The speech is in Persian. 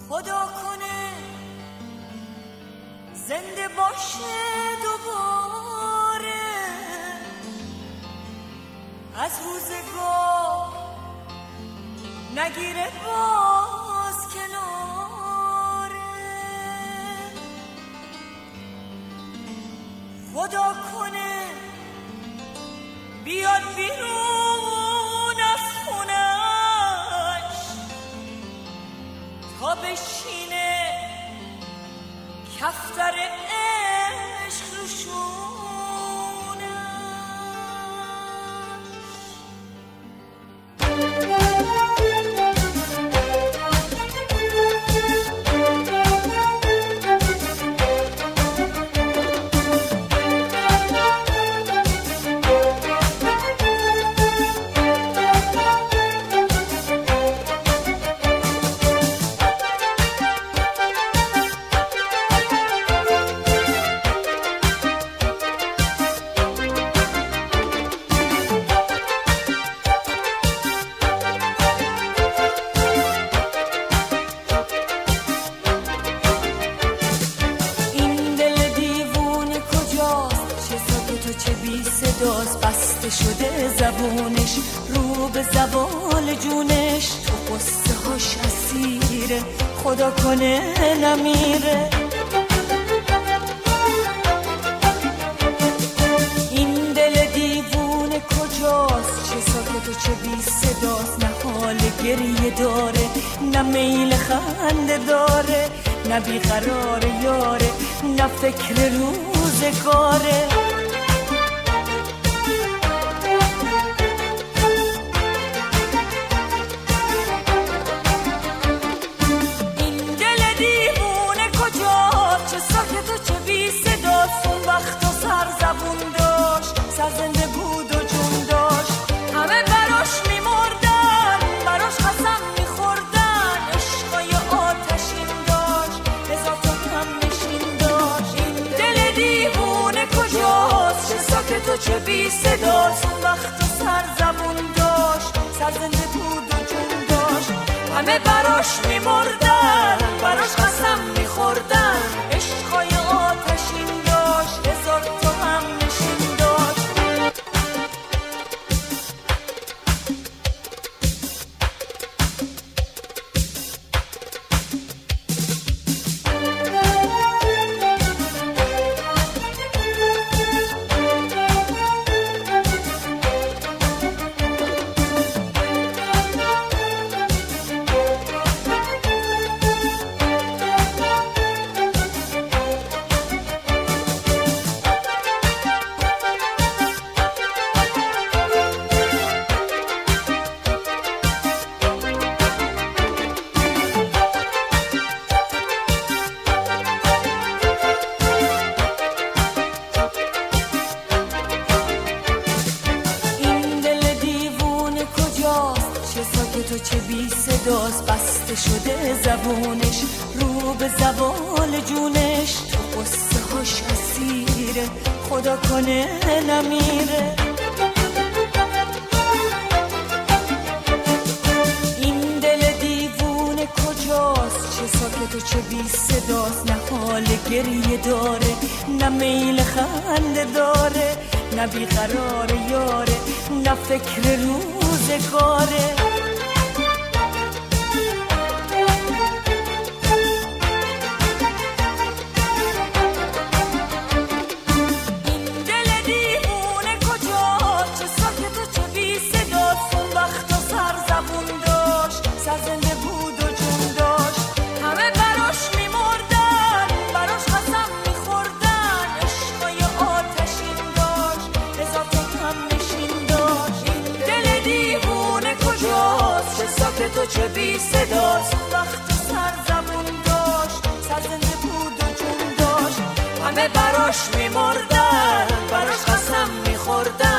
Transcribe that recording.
خدا کنه زنده باشه دوباره، از روزگار نگیره باز کناره. خدا کنه بیاد بیرون از خونش تا بشینه کفتر عشق رو بسته شده زبونش رو به زوال جونش، تو قصه هاش اسیره خدا کنه نمیره. این دل دیوونه کجاست، چه ساکت و چه بی صداست، نه حال گریه داره نه میل خنده داره، نه بیقرار یاره نه فکر روزگاره. زنده بود و جون داشت، همه براش میمردن، براش قسم میخوردن، عشقای آتشین داشت، هزار تا هم نشین داشت. این دل دیوونه کجاست، چه ساکت و چه بی صداست، اون وقت و سر زبون داشت، سر زنده بود و جون داشت، همه براش میمردن، براش قسم میخوردن، عشقای آتشین داشت، هزار تا هم نشین داشت. تو چه بی صداست، بسته شده زبونش رو به زوال جونش، تو قصه هاش اسیره خدا کنه نمیره. این دل دیوونه کجاست، چه ساکت و چه بی صداست، نه حال گریه داره نه میل خنده داره، نه بیقرار یاره نه فکر روزگاره. زنده بود و جون داشت، همه براش میمردن، براش قسم میخوردن، عشقای آتشین داشت، هزار تا هم نشین داشت. این دل دیوونه کجاست، چه ساکت و چه بی صداست، وقت و سر زبون داشت، سر زنده بود و جون داشت، همه براش میمردن، براش قسم میخوردن،